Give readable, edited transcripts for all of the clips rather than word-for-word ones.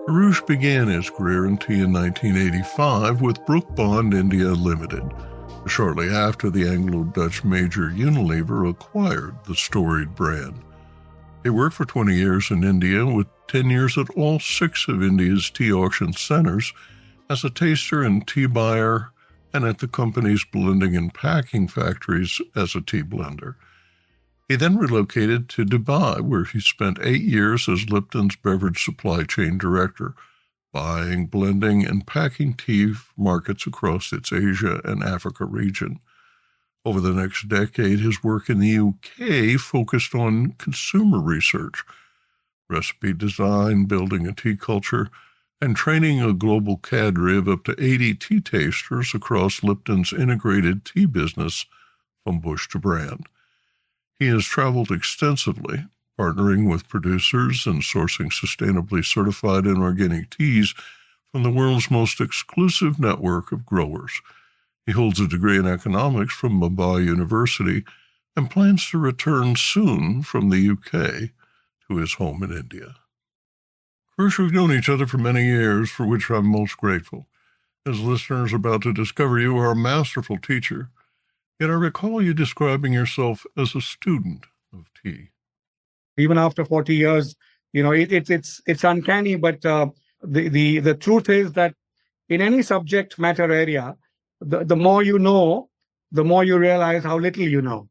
Kurush began his career in tea in 1985 with Brooke Bond India Limited, shortly after the Anglo-Dutch major Unilever acquired the storied brand. He worked for 20 years in India with tenures at all 6 of India's tea auction centers as a taster and tea buyer, and at the company's blending and packing factories as a tea blender. He then relocated to Dubai, where he spent 8 years as Lipton's beverage supply chain director, buying, blending, and packing tea markets across its Asia and Africa region. Over the next decade, his work in the UK focused on consumer research, recipe design, building a tea culture, and training a global cadre of up to 80 tea tasters across Lipton's integrated tea business from bush to brand. He has traveled extensively, partnering with producers and sourcing sustainably certified and organic teas from the world's most exclusive network of growers. He holds a degree in economics from Mumbai University and plans to return soon from the UK to his home in India. First, we've known each other for many years, for which I'm most grateful. As listeners are about to discover, you are a masterful teacher. Yet I recall you describing yourself as a student of tea. Even after 40 years, it's uncanny, but the truth is that in any subject matter area, the more you know, the more you realize how little you know.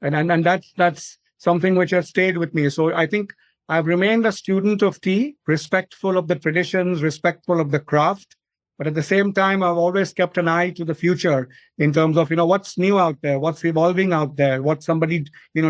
And that's something which has stayed with me. So I think I've remained a student of tea, respectful of the traditions, respectful of the craft. But at the same time, I've always kept an eye to the future in terms of, what's new out there, what's evolving out there, what's somebody,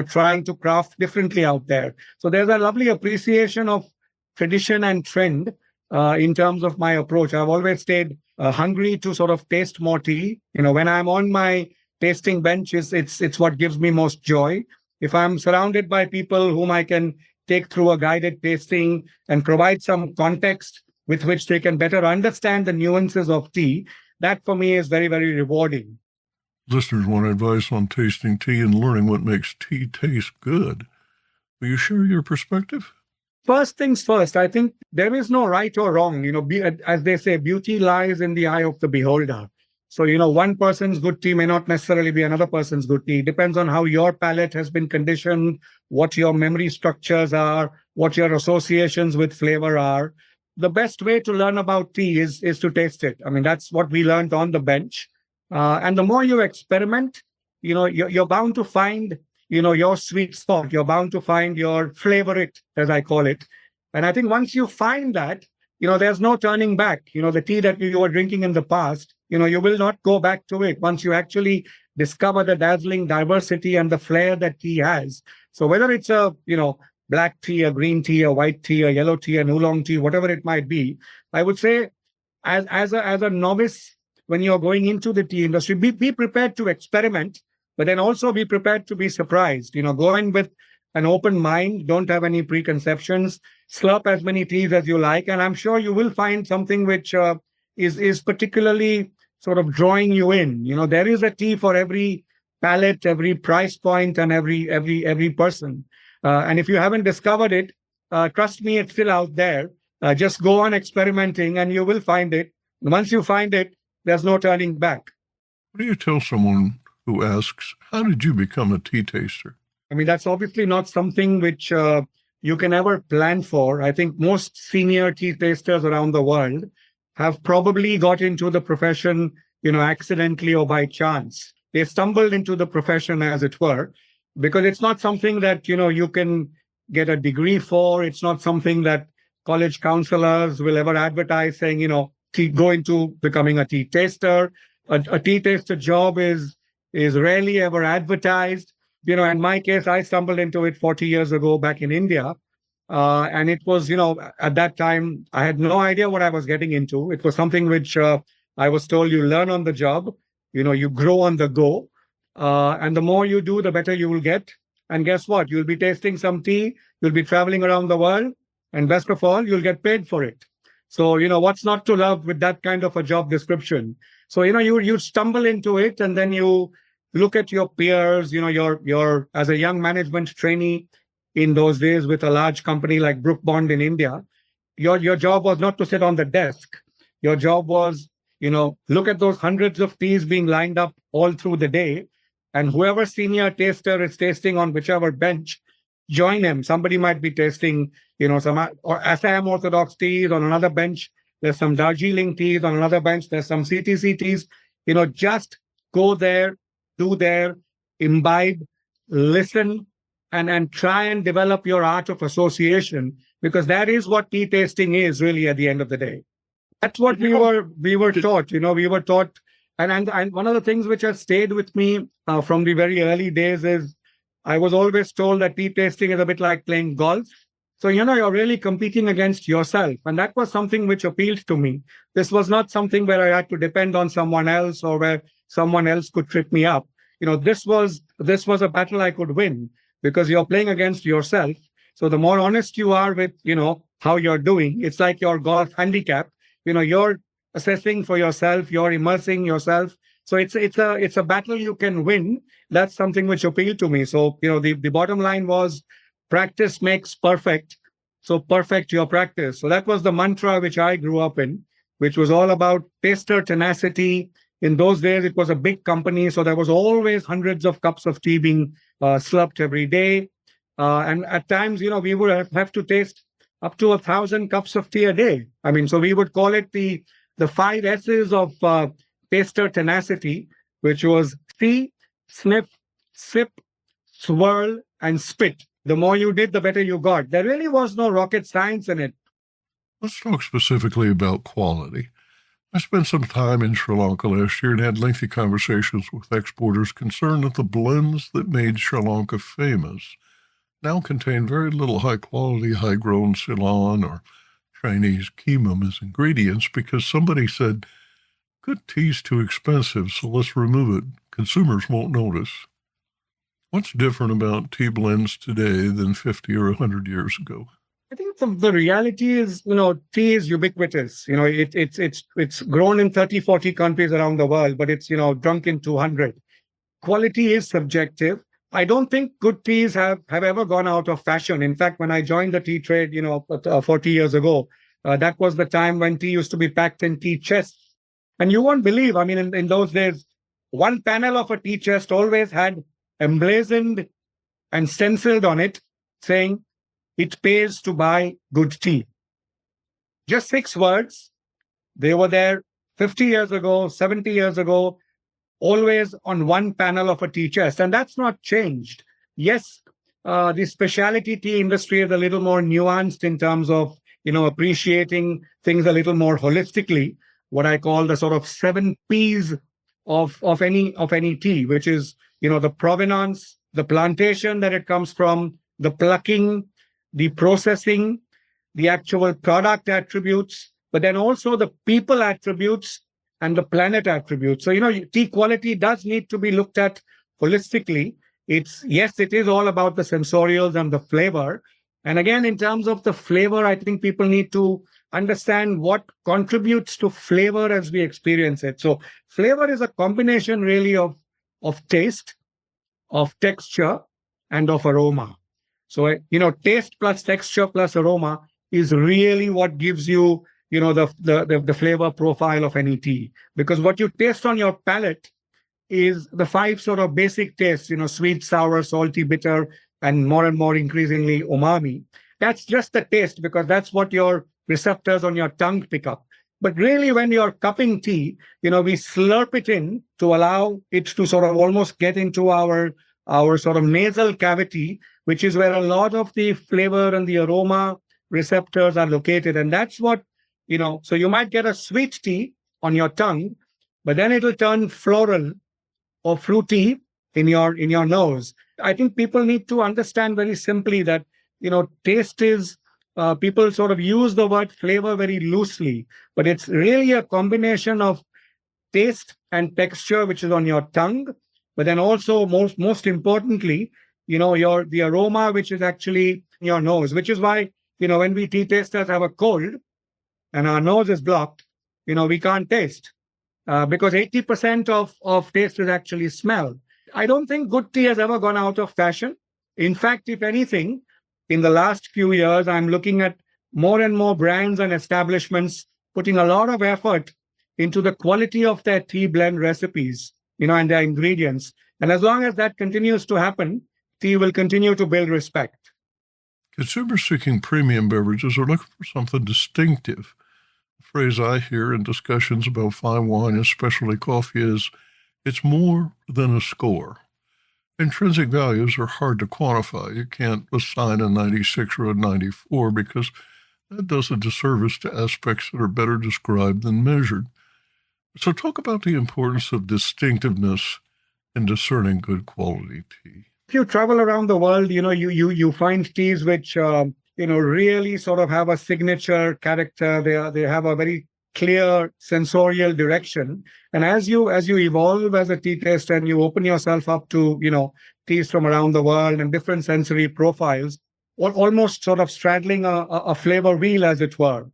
trying to craft differently out there. So there's a lovely appreciation of tradition and trend in terms of my approach. I've always stayed hungry to sort of taste more tea. When I'm on my tasting bench, it's what gives me most joy. If I'm surrounded by people whom I can take through a guided tasting and provide some context with which they can better understand the nuances of tea, that for me is very, very rewarding. Listeners want advice on tasting tea and learning what makes tea taste good. Will you share your perspective? First things first, I think there is no right or wrong. As they say, beauty lies in the eye of the beholder. So, one person's good tea may not necessarily be another person's good tea. It depends on how your palate has been conditioned, what your memory structures are, what your associations with flavor are. The best way to learn about tea is to taste it. I mean, that's what we learned on the bench. And the more you experiment, you're bound to find, your sweet spot. You're bound to find your favorite, as I call it. And I think once you find that, there's no turning back. The tea that you were drinking in the past, you will not go back to it once you actually discover the dazzling diversity and the flair that tea has. So whether it's a, black tea, a green tea, a white tea, a yellow tea, an oolong tea, whatever it might be, I would say as a novice, when you're going into the tea industry, be prepared to experiment, but then also be prepared to be surprised. Go in with an open mind, don't have any preconceptions, slurp as many teas as you like, and I'm sure you will find something which is particularly sort of drawing you in. There is a tea for every palate, every price point, and every person. And if you haven't discovered it, trust me, it's still out there. Just go on experimenting and you will find it. Once you find it, there's no turning back. What do you tell someone who asks, how did you become a tea taster? I mean, that's obviously not something which you can ever plan for. I think most senior tea tasters around the world have probably got into the profession, accidentally or by chance. They stumbled into the profession, as it were, because it's not something that, you can get a degree for. It's not something that college counselors will ever advertise saying, go into becoming a tea taster. A tea taster job is rarely ever advertised. In my case, I stumbled into it 40 years ago back in India. And it was, at that time, I had no idea what I was getting into. It was something which I was told you learn on the job, you grow on the go. And the more you do, the better you will get. And guess what? You'll be tasting some tea. You'll be traveling around the world. And best of all, you'll get paid for it. So, what's not to love with that kind of a job description? So, you stumble into it and then you look at your peers, you're as a young management trainee in those days with a large company like Brooke Bond in India. your job was not to sit on the desk. Your job was, look at those hundreds of teas being lined up all through the day, and whoever senior taster is tasting on whichever bench, join him. Somebody might be tasting, some or Assam Orthodox teas on another bench. There's some Darjeeling teas on another bench. There's some CTC teas. Just go there, do there, imbibe, listen, and try and develop your art of association, because that is what tea tasting is really at the end of the day. That's what we were taught. We were taught, and one of the things which has stayed with me from the very early days is I was always told that tea tasting is a bit like playing golf. So, you're really competing against yourself. And that was something which appealed to me. This was not something where I had to depend on someone else or where someone else could trip me up. This was a battle I could win, because you're playing against yourself. So the more honest you are with, how you're doing, it's like your golf handicap. You're assessing for yourself, you're immersing yourself. So it's a battle you can win. That's something which appealed to me. So, the bottom line was practice makes perfect. So perfect your practice. So that was the mantra which I grew up in, which was all about taster tenacity. In those days, it was a big company. So there was always hundreds of cups of tea being slurped every day. And at times, we would have to taste up to 1,000 cups of tea a day. I mean, so we would call it the 5 S's of taster tenacity, which was see, sniff, sip, swirl, and spit. The more you did, the better you got. There really was no rocket science in it. Let's talk specifically about quality. I spent some time in Sri Lanka last year and had lengthy conversations with exporters concerned that the blends that made Sri Lanka famous now contain very little high-quality, high-grown Ceylon or Chinese keemum as ingredients, because somebody said, good tea's too expensive, so let's remove it. Consumers won't notice. What's different about tea blends today than 50 or 100 years ago? I think the reality is, tea is ubiquitous. It's grown in 30, 40 countries around the world, but it's, drunk in 200. Quality is subjective. I don't think good teas have ever gone out of fashion. In fact, when I joined the tea trade, 40 years ago, that was the time when tea used to be packed in tea chests. And you won't believe, I mean, in those days, one panel of a tea chest always had emblazoned and stenciled on it saying, it pays to buy good tea. Just 6 words. They were there 50 years ago, 70 years ago, always on one panel of a tea chest. And that's not changed. Yes, the specialty tea industry is a little more nuanced in terms of, appreciating things a little more holistically, what I call the sort of 7 P's of any tea, which is, the provenance, the plantation that it comes from, the plucking, the processing, the actual product attributes, but then also the people attributes and the planet attributes. So, tea quality does need to be looked at holistically. It is all about the sensorials and the flavor. And again, in terms of the flavor, I think people need to understand what contributes to flavor as we experience it. So flavor is a combination really of taste, of texture, and of aroma. So, taste plus texture plus aroma is really what gives you, the flavor profile of any tea. Because what you taste on your palate is the 5 sort of basic tastes, sweet, sour, salty, bitter, and more increasingly umami. That's just the taste, because that's what your receptors on your tongue pick up. But really, when you're cupping tea, we slurp it in to allow it to sort of almost get into our sort of nasal cavity, which is where a lot of the flavor and the aroma receptors are located. And that's what, so you might get a sweet tea on your tongue, but then it'll turn floral or fruity in your nose. I think people need to understand very simply that, taste is, people sort of use the word flavor very loosely, but it's really a combination of taste and texture, which is on your tongue, but then also most importantly, the aroma, which is actually in your nose, which is why, when we tea tasters have a cold and our nose is blocked, we can't taste because 80% of taste is actually smell. I don't think good tea has ever gone out of fashion. In fact, if anything, in the last few years, I'm looking at more and more brands and establishments putting a lot of effort into the quality of their tea blend recipes, and their ingredients. And as long as that continues to happen, tea will continue to build respect. Consumers seeking premium beverages are looking for something distinctive. The phrase I hear in discussions about fine wine and specialty coffee is, it's more than a score. Intrinsic values are hard to quantify. You can't assign a 96 or a 94 because that does a disservice to aspects that are better described than measured. So talk about the importance of distinctiveness in discerning good quality tea. If you travel around the world, you find teas which really sort of have a signature character. They have a very clear sensorial direction. And as you evolve as a tea taster and you open yourself up to teas from around the world and different sensory profiles, or almost sort of straddling a flavor wheel, as it were.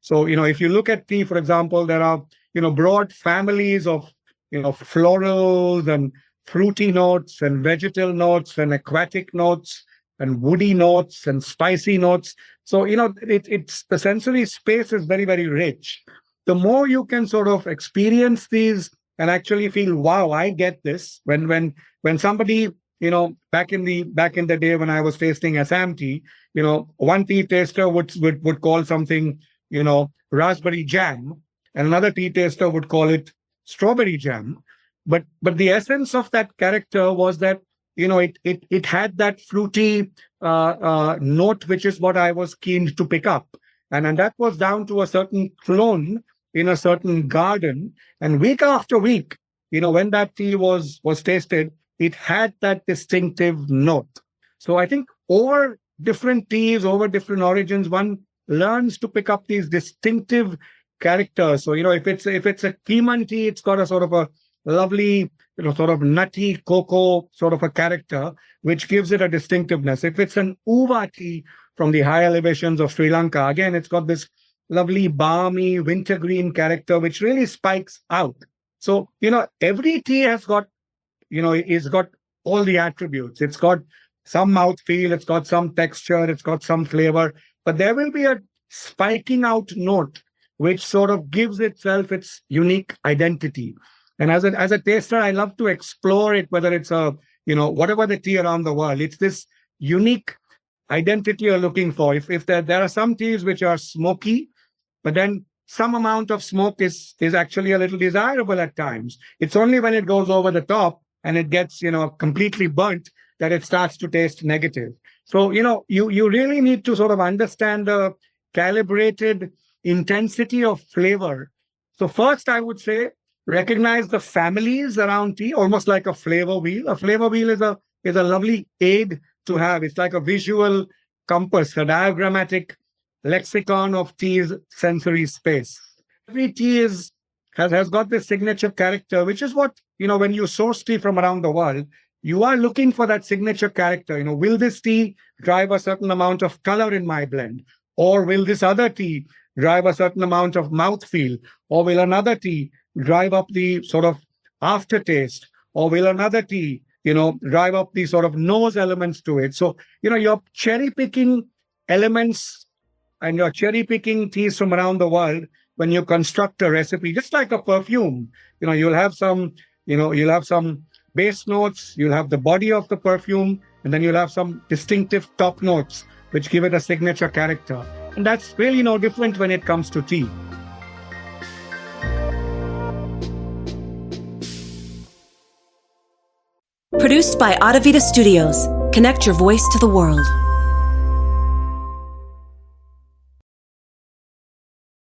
So if you look at tea, for example, there are broad families of florals and fruity notes and vegetal notes and aquatic notes and woody notes and spicy notes. So, it's the sensory space is very, very rich. The more you can sort of experience these and actually feel, wow, I get this. When somebody, back in the day when I was tasting Assam tea, one tea taster would call something, raspberry jam, and another tea taster would call it strawberry jam. But the essence of that character was that it had that fruity note, which is what I was keen to pick up, and that was down to a certain clone in a certain garden. And week after week, when that tea was tasted, it had that distinctive note. So I think over different teas, over different origins, one learns to pick up these distinctive characters. So if it's a Keeman tea, it's got a sort of a lovely, sort of nutty cocoa sort of a character, which gives it a distinctiveness. If it's an Uva tea from the high elevations of Sri Lanka, again, it's got this lovely balmy wintergreen character, which really spikes out. So, every tea has got, it's got all the attributes. It's got some mouthfeel, it's got some texture, it's got some flavor, but there will be a spiking out note, which sort of gives itself its unique identity. And as a taster, I love to explore it, whether it's whatever the tea around the world, it's this unique identity you're looking for. If there are some teas which are smoky, but then some amount of smoke is actually a little desirable at times. It's only when it goes over the top and it gets, completely burnt that it starts to taste negative. So, you really need to sort of understand the calibrated intensity of flavor. So first, I would say, recognize the families around tea, almost like a flavor wheel. A flavor wheel is a lovely aid to have. It's like a visual compass, a diagrammatic lexicon of tea's sensory space. Every tea has got this signature character, which is what, when you source tea from around the world, you are looking for that signature character. Will this tea drive a certain amount of color in my blend? Or will this other tea drive a certain amount of mouthfeel? Or will another tea drive up the sort of aftertaste? Or will another tea, drive up the sort of nose elements to it? So, you're cherry picking elements and you're cherry picking teas from around the world when you construct a recipe, just like a perfume. You'll have some base notes, you'll have the body of the perfume, and then you'll have some distinctive top notes, which give it a signature character. And that's really no different when it comes to tea. Produced by Adavita Studios. Connect your voice to the world.